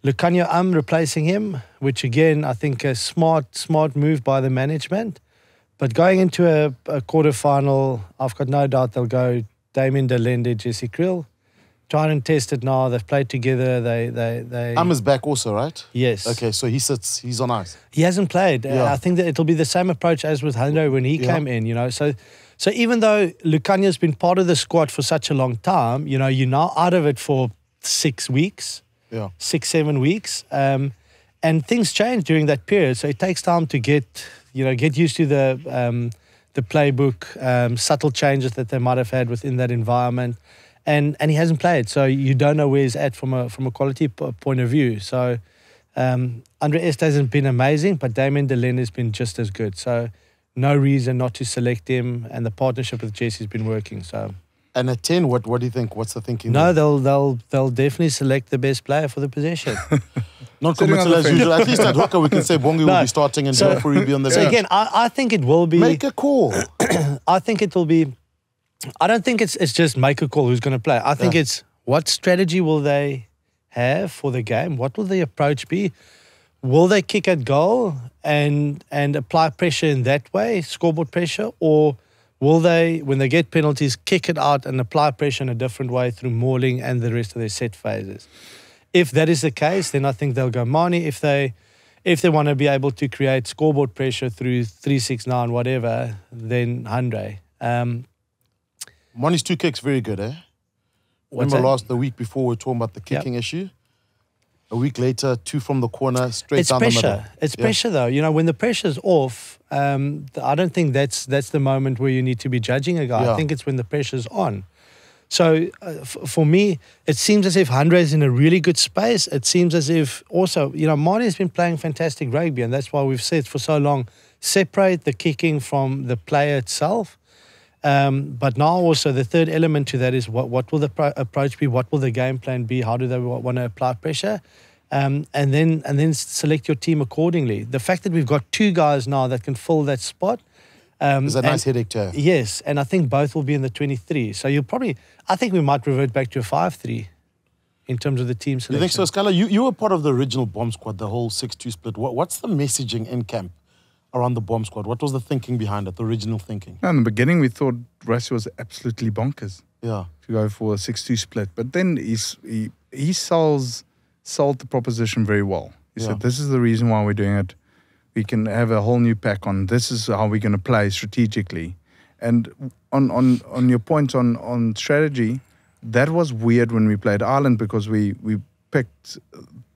Lukhanyo replacing him, which again, I think a smart move by the management. But going into a quarterfinal, I've got no doubt they'll go Damien de Lende, Jesse Kriel. Try and test it now. They've played together. They is back also, right? Yes. Okay, so he's on ice. He hasn't played. Yeah. I think that it'll be the same approach as with Henry when he came in, you know. So even though Lukhanyo's been part of the squad for such a long time, you know, you're now out of it for 6 weeks. Yeah. 6-7 weeks. And things change during that period. So it takes time to get used to the playbook, subtle changes that they might have had within that environment. And he hasn't played, so you don't know where he's at from a quality point of view. So Andre Este hasn't been amazing, but Damien de Lende has been just as good. So no reason not to select him, and the partnership with Jesse's been working. So. And at 10, what do you think? What's the thinking? No, they'll definitely select the best player for the position. Not committal as usual. At least at hooker we can say Bongi will be starting and Geoffrey will be on the bench. So again, I think it will be. Make a call. I think it will be. I don't think it's just make a call who's going to play. I think it's what strategy will they have for the game? What will the approach be? Will they kick at goal and apply pressure in that way, scoreboard pressure, or will they, when they get penalties, kick it out and apply pressure in a different way through mauling and the rest of their set phases? If that is the case, then I think they'll go Mani. If they want to be able to create scoreboard pressure through 3-6-9, whatever, then Andre. Mani's 2 kicks, very good, eh? Remember the week before we were talking about the kicking issue? A week later, 2 from the corner, straight down the middle. It's pressure, though. You know, when the pressure's off, I don't think that's the moment where you need to be judging a guy. I think it's when the pressure's on. So for me, it seems as if Andre is in a really good space. It seems as if also, you know, Mani has been playing fantastic rugby, and that's why we've said for so long, separate the kicking from the player itself. But now also the third element to that is what will the approach be? What will the game plan be? How do they want to apply pressure? And then select your team accordingly. The fact that we've got 2 guys now that can fill that spot. Is a nice headache to have. Yes, and I think both will be in the 23. So I think we might revert back to a 5-3 in terms of the team selection. You think so, Scala? You were part of the original bomb squad, the whole 6-2 split. What's the messaging in camp around the bomb squad? What was the thinking behind it, the original thinking? In the beginning, we thought Rassie was absolutely bonkers. Yeah. To go for a 6-2 split. But then he sold the proposition very well. He said, this is the reason why we're doing it. We can have a whole new pack on. This is how we're going to play strategically. And on your point on strategy, that was weird when we played Ireland because we picked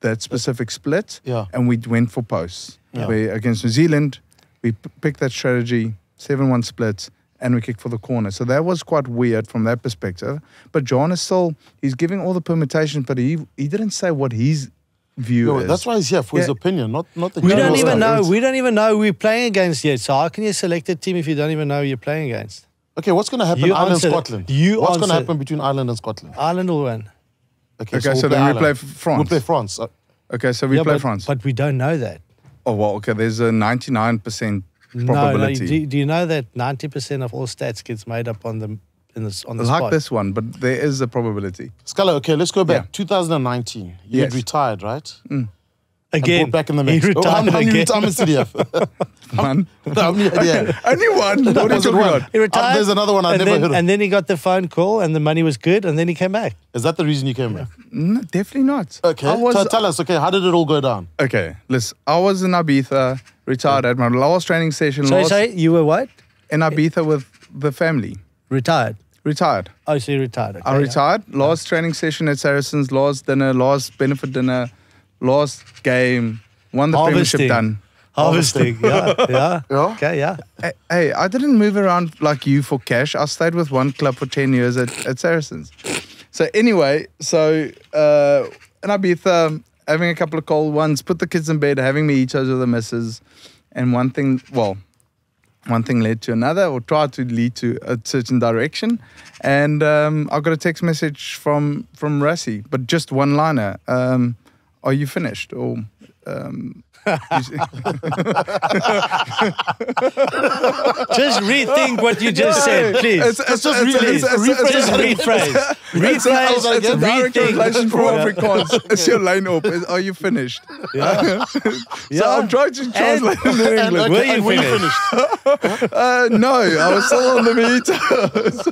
that specific split and we went for posts. Yeah. Where against New Zealand, we picked that strategy, 7-1 splits, and we kicked for the corner. So that was quite weird from that perspective. But John is still, he's giving all the permutations, but he didn't say what his view is. That's why he's here, for his opinion, not the We don't even know. We don't even know who we're playing against yet. So how can you select a team if you don't even know who you're playing against? Okay, what's going to happen Ireland-Scotland? What's going to happen between Ireland and Scotland? Ireland will win. Okay, so then we play France. We'll play France. Okay, so we play France. But we don't know that. Oh, well, okay, there's a 99% probability. No, do you know that 90% of all stats gets made up on the spot? Like this one, but there is a probability. Scala, okay, let's go back. 2019, you had retired, right? Again, back in the mix. He retired how many retirements did he have? One. Only one. What is it one? He retired. There's another one I never heard of. And then he got the phone call and the money was good and then he came back. Is that the reason you came back? No, definitely not. Okay, tell us, okay, how did it all go down? Okay, listen, I was in Ibiza, retired at my last training session. Sorry, you were what? In Ibiza with the family. Retired? Retired. Oh, so you retired. Okay, I retired. Last training session at Saracens, last dinner, last benefit dinner, last game, won the premiership done. Harvesting, yeah. Okay, yeah. Hey, I didn't move around like you for cash. I stayed with one club for 10 years at Saracens. So anyway, in Ibiza, having a couple of cold ones, put the kids in bed, having me eat over the missus, and one thing led to another, or tried to lead to a certain direction. And I got a text message from Rassie, but just one-liner. Are you finished? Or Just rethink what you just said, please. Just rephrase. It's a direct translation from Afrikaans. Is your line up? Are you finished? Yeah. So I'm trying to translate it in English. Were you finished? No, I was still on the meters.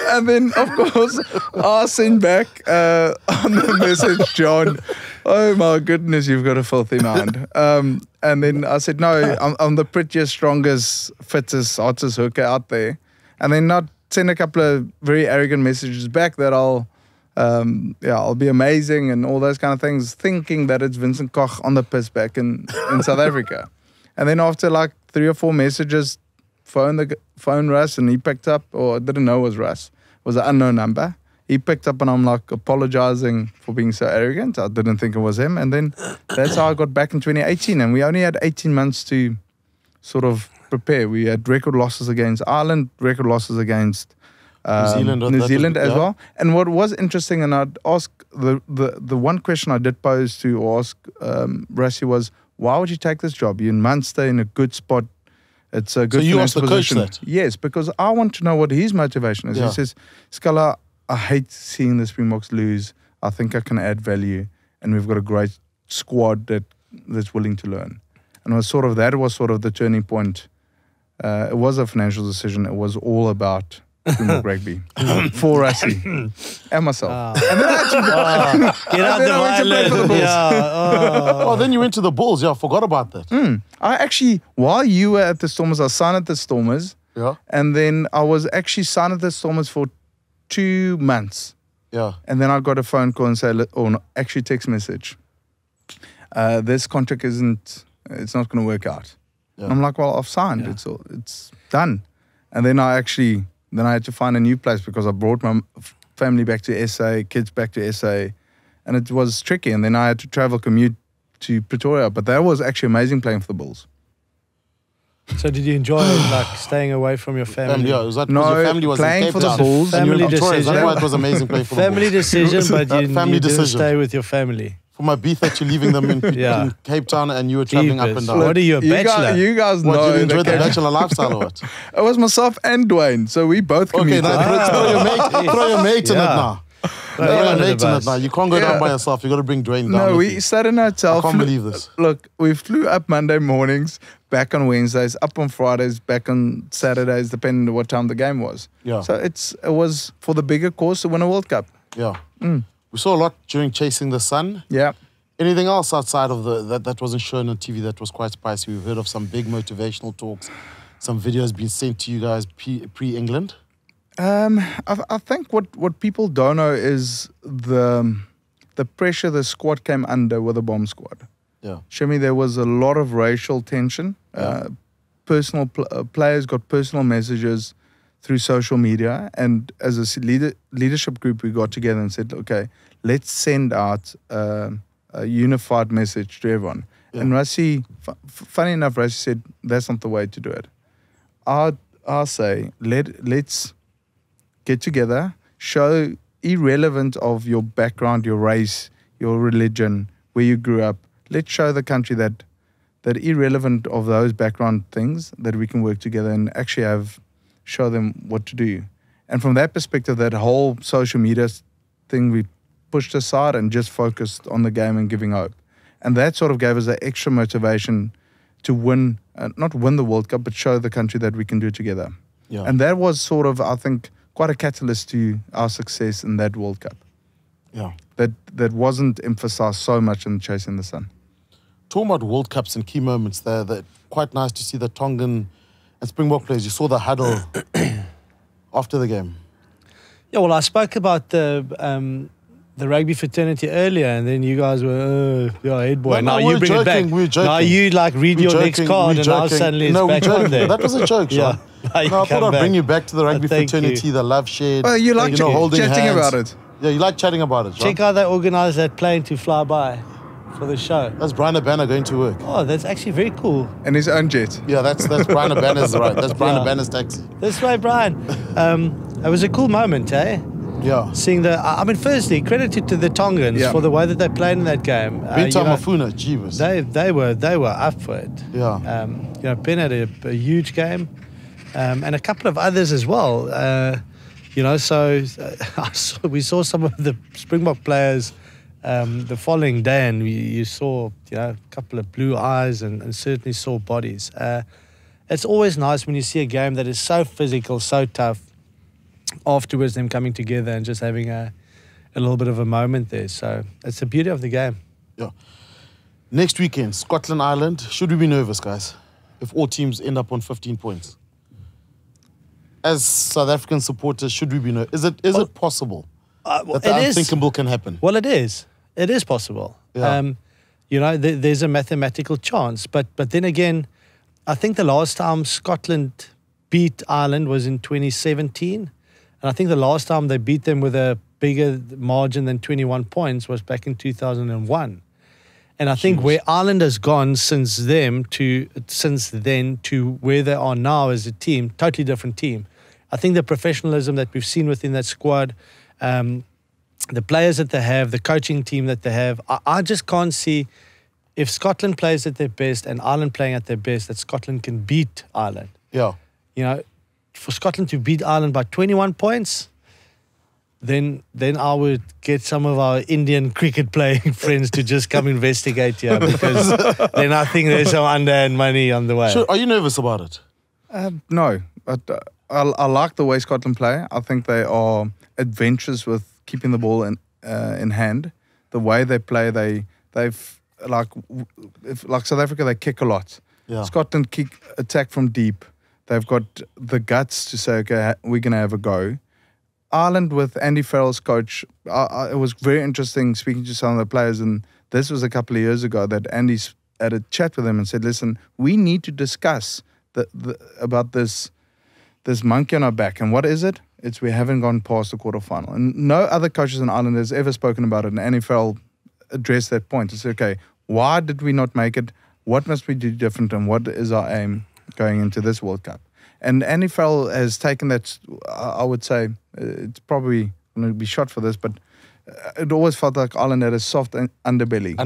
And then, of course, I sent back on the message, John, oh my goodness, you've got a filthy mind. And then I said, no, I'm the prettiest, strongest, fittest, hottest hooker out there. And then not send a couple of very arrogant messages back that I'll be amazing and all those kind of things, thinking that it's Vincent Koch on the piss back in South Africa. And then after like 3 or 4 messages, phone Russ, and he picked up, or I didn't know it was Russ. It was an unknown number. He picked up and I'm like apologizing for being so arrogant. I didn't think it was him. And then that's how I got back in 2018. And we only had 18 months to sort of prepare. We had record losses against Ireland, record losses against New Zealand as well. And what was interesting, and I'd ask the one question I did pose to ask Rassie was, why would you take this job? You're in Munster, in a good spot. It's a good So you asked the position. coach that? Yes, because I want to know what his motivation is. Yeah. He says, Scala, I hate seeing the Springboks lose. I think I can add value, and we've got a great squad that's willing to learn. And that was sort of the turning point. It was a financial decision. It was all about Springbok rugby for Rassie and myself. And then I had to Get out the violin. Oh, then you went to the Bulls. Yeah, I forgot about that. I actually, while you were at the Stormers, I signed at the Stormers. Yeah. And then I was actually signed at the Stormers for 2 months. Yeah. And then I got a phone call and say, actually text message. This contract it's not going to work out. Yeah. I'm like, well, I've signed. Yeah. It's done. And then I had to find a new place because I brought my family back to SA, kids back to SA, and it was tricky. And then I had to commute to Pretoria. But that was actually amazing playing for the Bulls. So did you enjoy like staying away from your family? Yeah, was that because your family was playing in Cape for the Town? Bulls. And you were in Family Victoria. Is that decision. why it was amazing playing for the Family Bulls? decision, but you Family didn't decision. stay with your family. For my beef that you're leaving them in Cape Town and you were traveling up and Jeepers. down. What are you, a bachelor? You guys What, know. did you enjoy the that bachelor lifestyle or what? it was myself and Dwayne, so we both Okay, commuted. now throw your mate in it now. Throw your under the mate in it bus. now. You can't go down by yourself. You got to bring Dwayne down. No, with we you. stayed in a hotel. I can't believe this. Look, we flew up Monday mornings, back on Wednesdays, up on Fridays, back on Saturdays, depending on what time the game was. Yeah. So it was for the bigger cause to win a World Cup. Yeah. We saw a lot during Chasing the Sun. Yeah. Anything else outside of that wasn't shown on TV that was quite spicy? We've heard of some big motivational talks, some videos being sent to you guys pre-England. I think what people don't know is the pressure the squad came under with the bomb squad. Yeah. Show me there was a lot of racial tension. Personal players got personal messages through social media, and as a leadership group, we got together and said, okay, let's send out a unified message to everyone. Yeah. And Rassie, funny enough, Rassie said that's not the way to do it. I say let's get together, show irrelevant of your background, your race, your religion, where you grew up. Let's show the country that irrelevant of those background things, that we can work together and actually show them what to do. And from that perspective, that whole social media thing we pushed aside and just focused on the game and giving hope. And that sort of gave us an extra motivation to win, not win the World Cup, but show the country that we can do it together. Yeah. And that was sort of, I think, quite a catalyst to our success in that World Cup. Yeah. That wasn't emphasized so much in Chasing the Sun. Talking about World Cups and key moments there, that quite nice to see the Tongan and Springbok players. You saw the huddle after the game. Yeah, well, I spoke about the rugby fraternity earlier, and then you guys were, head boy. No, now you bring it back. We're joking. Now you read your next card, and now suddenly it's back on there. That was a joke, Sean. I thought I'd bring you back to the rugby fraternity, the love shared. Well, you like holding chatting hands. about it. Yeah, you like chatting about it, Sean. Check out they organised that plane to fly by for the show. That's Brian Abana going to work. Oh, that's actually very cool. And his own jet. Yeah, that's Brian Abana's right. That's Brian Abana's taxi. That's right, Brian. It was a cool moment, eh? Yeah. Seeing I mean, firstly, credit to the Tongans for the way that they played in that game. Binta Mafuna, Jeeves. They were up for it. Yeah. Ben had a huge game, and a couple of others as well. So we saw some of the Springbok players the following day, and you saw a couple of blue eyes and certainly sore bodies. It's always nice when you see a game that is so physical, so tough. Afterwards, them coming together and just having a little bit of a moment there. So it's the beauty of the game. Yeah. Next weekend, Scotland, Ireland. Should we be nervous, guys, if all teams end up on 15 points? As South African supporters, should we be nervous? Is it possible that the unthinkable can happen? Well, it is. It is possible. Yeah. There's a mathematical chance. But then again, I think the last time Scotland beat Ireland was in 2017. And I think the last time they beat them with a bigger margin than 21 points was back in 2001. And I think where Ireland has gone since then to where they are now as a team, totally different team. I think the professionalism that we've seen within that squad, the players that they have, the coaching team that they have, I just can't see if Scotland plays at their best and Ireland playing at their best, that Scotland can beat Ireland. Yeah. For Scotland to beat Ireland by 21 points, then I would get some of our Indian cricket playing friends to just come investigate here, because then I think there's some underhand money on the way. Sure. Are you nervous about it? No, but I like the way Scotland play. I think they are adventurous with keeping the ball in hand. The way they play, they've like South Africa, they kick a lot. Yeah. Scotland attack from deep. They've got the guts to say, okay, we're going to have a go. Ireland with Andy Farrell's coach, it was very interesting speaking to some of the players, and this was a couple of years ago that Andy had a chat with them and said, listen, we need to discuss about this monkey on our back. And what is it? It's we haven't gone past the quarterfinal. And no other coaches in Ireland has ever spoken about it, and Andy Farrell addressed that point. He said, okay, why did we not make it? What must we do different, and what is our aim going into this World Cup? And Andy Farrell has taken that, I would say, it's probably going to be shot for this, but it always felt like Ireland had a soft underbelly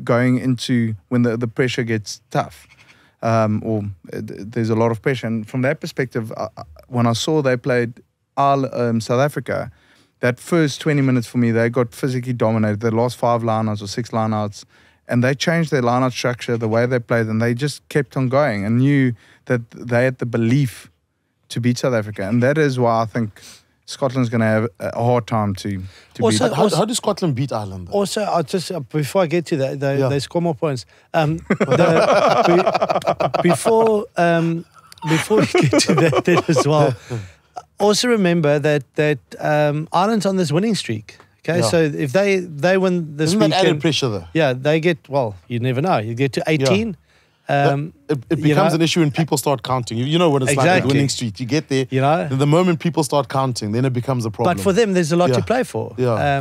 going into when the pressure gets tough, there's a lot of pressure. And from that perspective, when I saw they played South Africa, that first 20 minutes for me, they got physically dominated. They lost 5 lineouts or 6 lineouts, and they changed their lineout structure, the way they played, and they just kept on going and knew that they had the belief to beat South Africa. And that is why I think Scotland's going to have a hard time to beat. How does Scotland beat Ireland, though? Also, I just before I get to that, they score more points. Before we get to that as well, also remember that Ireland's on this winning streak. Okay, so if they win this weekend, that added pressure though? Yeah, they get, well, you never know. You get to 18. It becomes an issue when people start counting. You know what it's like at winning streak. You get there. The moment people start counting, then it becomes a problem. But for them, there's a lot to play for. Yeah.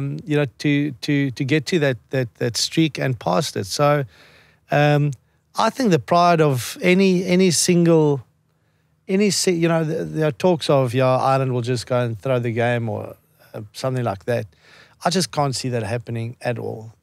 To get to that streak and past it. So, I think the pride of any single, there are talks of Ireland will just go and throw the game or something like that. I just can't see that happening at all.